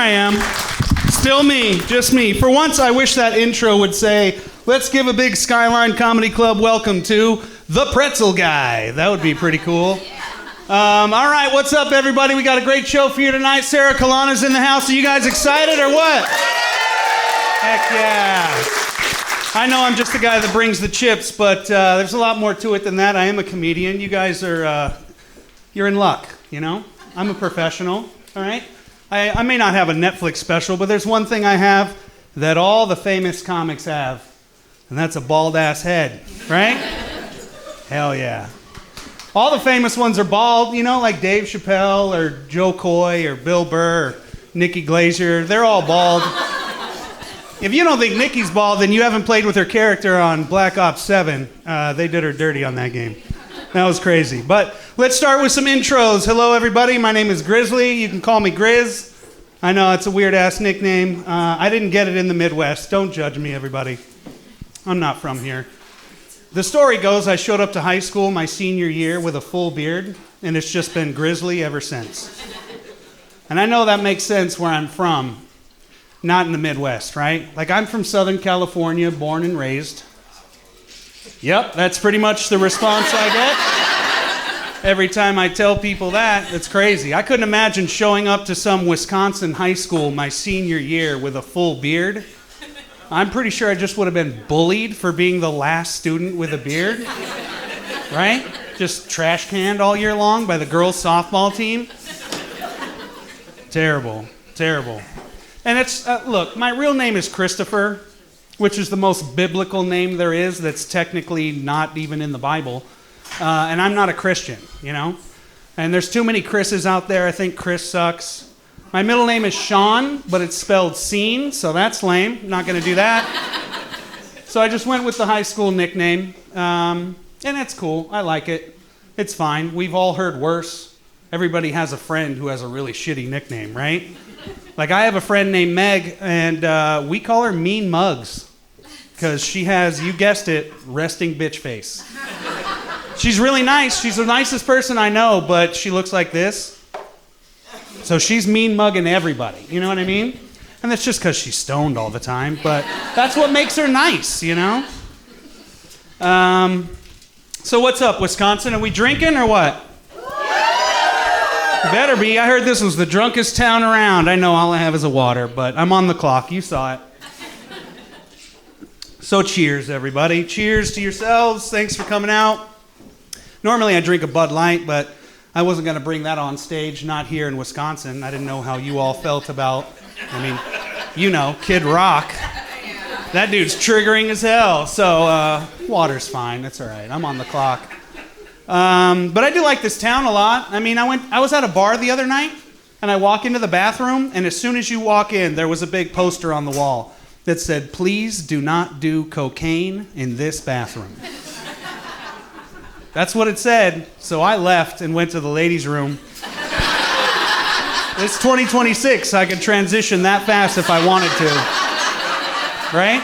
I am. Still me, just me. For once, I wish that intro would say, let's give a big Skyline Comedy Club welcome to the Pretzel Guy. That would be pretty cool. All right, what's up, everybody? We got a great show for you tonight. Sarah Kalana's in the house. Are you guys excited or what? Heck yeah. I know I'm just the guy that brings the chips, but there's a lot more to it than that. I am a comedian. You guys are, you're in luck, you know? I'm a professional, all right? I may not have a Netflix special, but there's one thing I have that all the famous comics have, and that's a bald-ass head, right? Hell yeah. All the famous ones are bald, you know, like Dave Chappelle or Joe Coy or Bill Burr or Nikki Glaser. They're all bald. If you don't think Nikki's bald, then you haven't played with her character on Black Ops 7. They did her dirty on that game. That was crazy. But let's start with some intros. Hello, everybody. My name is Grizzly. You can call me Grizz. I know it's a weird-ass nickname. I didn't get it in the Midwest. Don't judge me, everybody. I'm not from here. The story goes, I showed up to high school my senior year with a full beard, and it's just been Grizzly ever since. And I know that makes sense where I'm from. Not in the Midwest, right? Like, I'm from Southern California, born and raised. Yep, that's pretty much the response I get. Every time I tell people that, it's crazy. I couldn't imagine showing up to some Wisconsin high school my senior year with a full beard. I'm pretty sure I just would have been bullied for being the last student with a beard. Right? Just trash canned all year long by the girls' softball team. Terrible, terrible. And it's, look, my real name is Christopher, which is the most biblical name there is that's technically not even in the Bible. And I'm not a Christian, you know? And there's too many Chris's out there. I think Chris sucks. My middle name is Sean, but it's spelled Scene, so that's lame. Not going to do that. So I just went with the high school nickname. And it's cool. I like it. It's fine. We've all heard worse. Everybody has a friend who has a really shitty nickname, right? Like, I have a friend named Meg, and we call her Mean Mugs, because she has, you guessed it, resting bitch face. She's really nice. She's the nicest person I know, but she looks like this. So she's mean mugging everybody, you know what I mean? And that's just because she's stoned all the time, but that's what makes her nice, you know? So what's up, Wisconsin? Are we drinking or what? Better be. I heard this was the drunkest town around. I know all I have is a water, but I'm on the clock. You saw it. So cheers, everybody. Cheers to yourselves. Thanks for coming out. Normally I drink a Bud Light, but I wasn't going to bring that on stage, not here in Wisconsin. I didn't know how you all felt about, I mean, you know, Kid Rock. That dude's triggering as hell. So water's fine. That's all right. I'm on the clock. But I do like this town a lot. I mean, I was at a bar the other night, and I walk into the bathroom, and as soon as you walk in, there was a big poster on the wall that said, "Please do not do cocaine in this bathroom." That's what it said. So I left and went to the ladies' room. It's 2026. I could transition that fast if I wanted to. Right?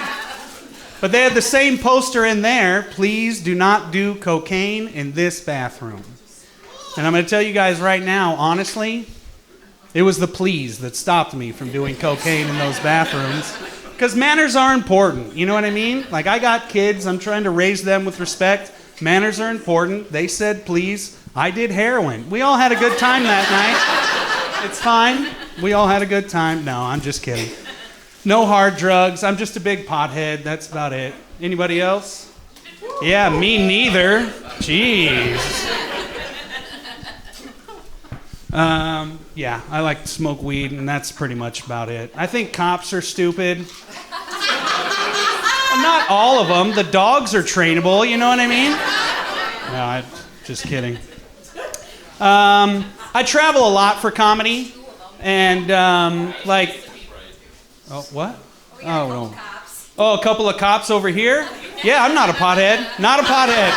But they had the same poster in there, "Please do not do cocaine in this bathroom." And I'm going to tell you guys right now, honestly, it was the please that stopped me from doing cocaine in those bathrooms. Because manners are important, you know what I mean? Like, I got kids, I'm trying to raise them with respect. Manners are important. They said please. I did heroin. We all had a good time that night. It's fine. We all had a good time. No, I'm just kidding. No hard drugs. I'm just a big pothead. That's about it. Anybody else? Yeah, me neither. Jeez. Yeah, I like to smoke weed, and that's pretty much about it. I think cops are stupid. Not all of them. The dogs are trainable, you know what I mean? No, I'm just kidding. I travel a lot for comedy, and like... Oh, what? Oh, no. Oh, a couple of cops over here? Yeah, I'm not a pothead. Not a pothead.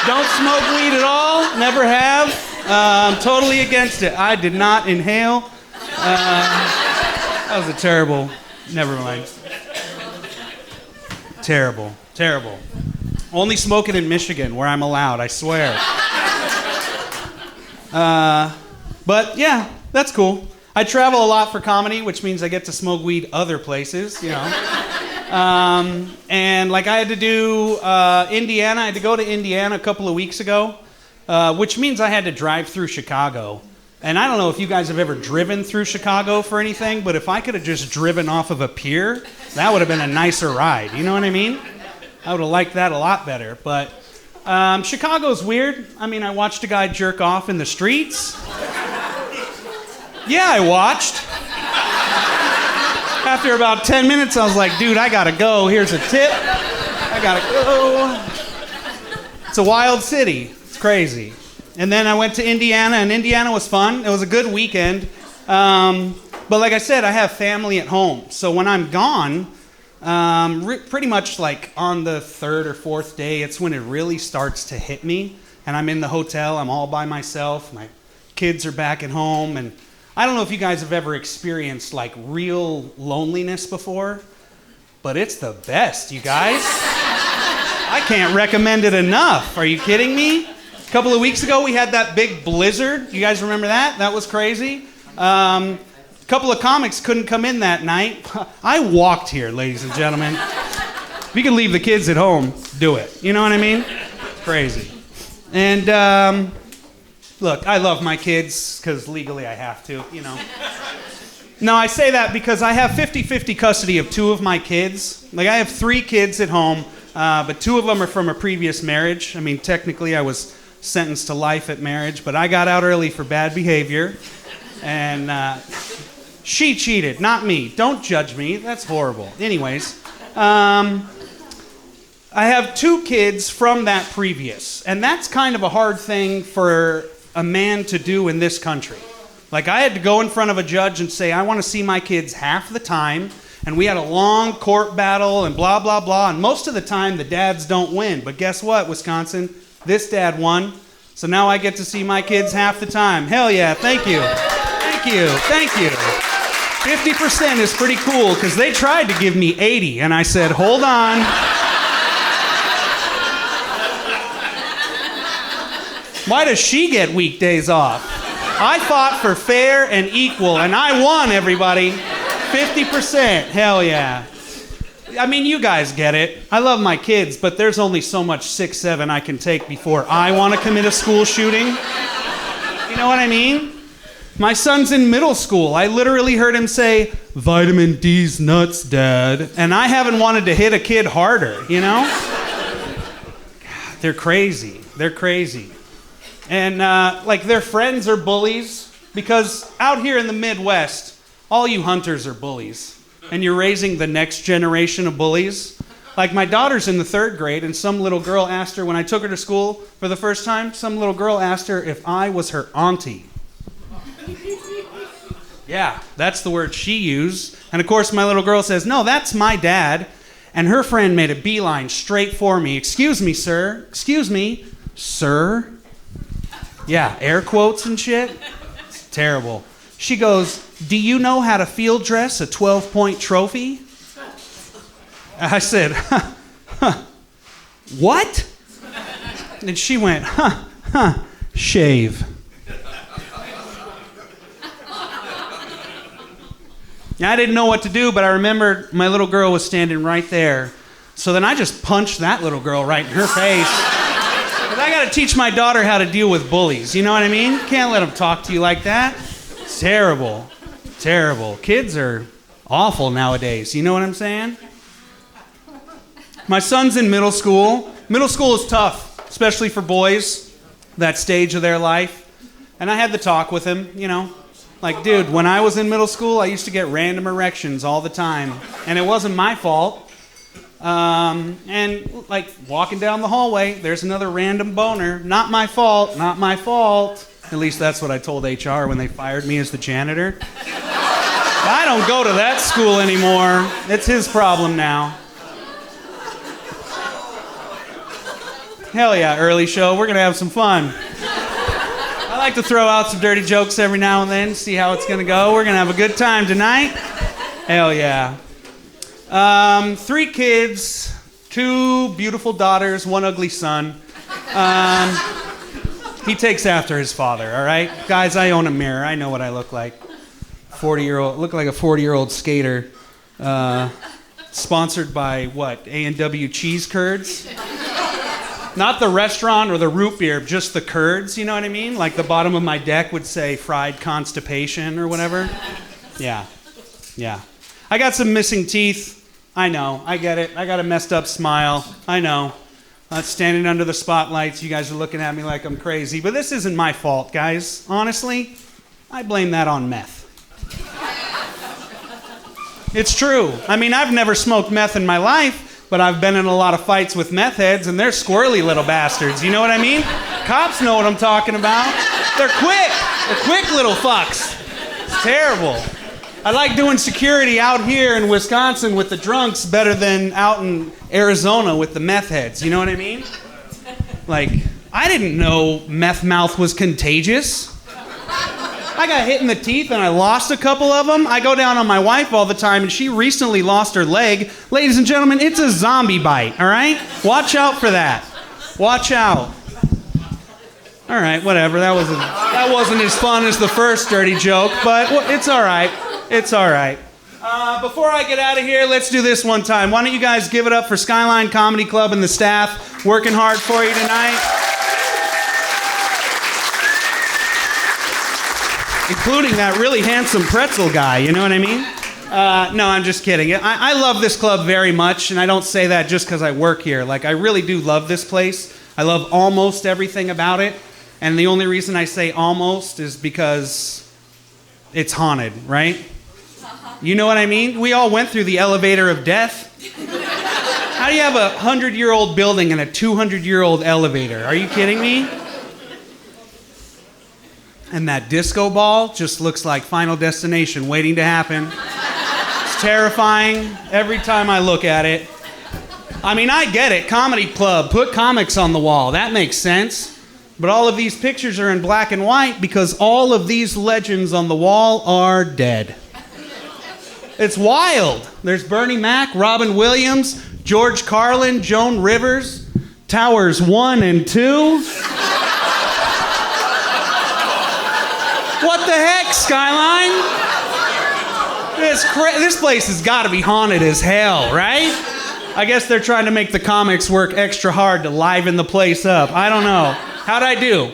Don't smoke weed at all. Never have. I'm totally against it. I did not inhale. That was a terrible... Never mind. Terrible. Terrible. Only smoking in Michigan, where I'm allowed, I swear. But, yeah, that's cool. I travel a lot for comedy, which means I get to smoke weed other places, you know. And like I had to do Indiana. I had to go to Indiana a couple of weeks ago, which means I had to drive through Chicago. And I don't know if you guys have ever driven through Chicago for anything, but if I could have just driven off of a pier, that would have been a nicer ride. You know what I mean? I would have liked that a lot better. But Chicago's weird. I mean, I watched a guy jerk off in the streets. Yeah, I watched. After about 10 minutes, I was like, dude, I gotta go. Here's a tip. I gotta go. It's a wild city. It's crazy. And then I went to Indiana, and Indiana was fun. It was a good weekend. But like I said, I have family at home. So when I'm gone, pretty much like on the third or fourth day, it's when it really starts to hit me. And I'm in the hotel. I'm all by myself. My kids are back at home. And I don't know if you guys have ever experienced like real loneliness before, but it's the best, you guys. I can't recommend it enough. Are you kidding me? A couple of weeks ago, we had that big blizzard. You guys remember that? That was crazy. A couple of comics couldn't come in that night. I walked here, ladies and gentlemen. If you can leave the kids at home, do it. You know what I mean? Crazy. And look, I love my kids because legally I have to, you know. No, I say that because I have 50-50 custody of two of my kids. Like, I have 3 kids at home, but 2 of them are from a previous marriage. I mean, technically I was sentenced to life at marriage, but I got out early for bad behavior, and she cheated, not me. Don't judge me. That's horrible. Anyways, I have 2 kids from that previous, and that's kind of a hard thing for a man to do in this country. Like, I had to go in front of a judge and say, I want to see my kids half the time, and we had a long court battle and blah, blah, blah, and most of the time the dads don't win. But guess what, Wisconsin? This dad won, so now I get to see my kids half the time. Hell yeah, thank you. Thank you, thank you. 50% is pretty cool, because they tried to give me 80, and I said, hold on. Why does she get weekdays off? I fought for fair and equal, and I won, everybody. 50%, hell yeah. I mean, you guys get it. I love my kids, but there's only so much 6-7 I can take before I want to commit a school shooting. You know what I mean? My son's in middle school. I literally heard him say, "Vitamin D's nuts, Dad." And I haven't wanted to hit a kid harder, you know? God, they're crazy. They're crazy. And, like, their friends are bullies, because out here in the Midwest, all you hunters are bullies. And you're raising the next generation of bullies. Like, my daughter's in the 3rd grade, and some little girl asked her, when I took her to school for the first time, some little girl asked her if I was her auntie. Yeah, that's the word she used. And of course, my little girl says, no, that's my dad. And her friend made a beeline straight for me. Excuse me, sir. Excuse me, sir. Yeah, air quotes and shit. It's terrible. She goes, do you know how to field dress a 12-point trophy? I said, what? And she went, shave. I didn't know what to do, but I remembered my little girl was standing right there. So then I just punched that little girl right in her face. Because I got to teach my daughter how to deal with bullies. You know what I mean? Can't let them talk to you like that. It's terrible. Terrible. Kids are awful nowadays. You know what I'm saying? My son's in middle school. Middle school is tough, especially for boys, that stage of their life. And I had the talk with him, you know. Like, dude, when I was in middle school, I used to get random erections all the time. And it wasn't my fault. And, like, walking down the hallway, there's another random boner. Not my fault, not my fault. At least that's what I told HR when they fired me as the janitor. I don't go to that school anymore. It's his problem now. Hell yeah, early show. We're going to have some fun. I like to throw out some dirty jokes every now and then, see how it's going to go. We're going to have a good time tonight. Hell yeah. 3 kids, 2 beautiful daughters, 1 ugly son. He takes after his father, all right? Guys, I own a mirror. I know what I look like. 40-year-old, looked like a 40-year-old skater. Sponsored by what? A&W cheese curds? Not the restaurant or the root beer, just the curds, you know what I mean? Like the bottom of my deck would say fried constipation or whatever. Yeah. I got some missing teeth. I know, I get it. I got a messed up smile. I know. Standing under the spotlights, you guys are looking at me like I'm crazy. But this isn't my fault, guys. Honestly, I blame that on meth. It's true. I mean, I've never smoked meth in my life, but I've been in a lot of fights with meth heads, and they're squirrely little bastards. You know what I mean? Cops know what I'm talking about. They're quick. They're quick little fucks. It's terrible. I like doing security out here in Wisconsin with the drunks better than out in Arizona with the meth heads. You know what I mean? Like, I didn't know meth mouth was contagious. I got hit in the teeth and I lost a couple of them. I go down on my wife all the time and she recently lost her leg. Ladies and gentlemen, it's a zombie bite, all right? Watch out for that. Watch out. All right, whatever. That wasn't as fun as the first dirty joke, but it's all right. It's all right. Before I get out of here, let's do this one time. Why don't you guys give it up for Skyline Comedy Club and the staff working hard for you tonight? Including that really handsome pretzel guy, you know what I mean? No, I'm just kidding. I love this club very much, and I don't say that just because I work here. Like, I really do love this place. I love almost everything about it, and the only reason I say almost is because it's haunted, right? You know what I mean? We all went through the elevator of death. How do you have a 100-year-old building and a 200-year-old elevator? Are you kidding me? And that disco ball just looks like Final Destination waiting to happen. It's terrifying every time I look at it. I mean, I get it. Comedy club, put comics on the wall. That makes sense. But all of these pictures are in black and white because all of these legends on the wall are dead. It's wild. There's Bernie Mac, Robin Williams, George Carlin, Joan Rivers, Towers 1 and 2. What the heck, Skyline? This place has got to be haunted as hell, right? I guess they're trying to make the comics work extra hard to liven the place up. I don't know. How'd I do?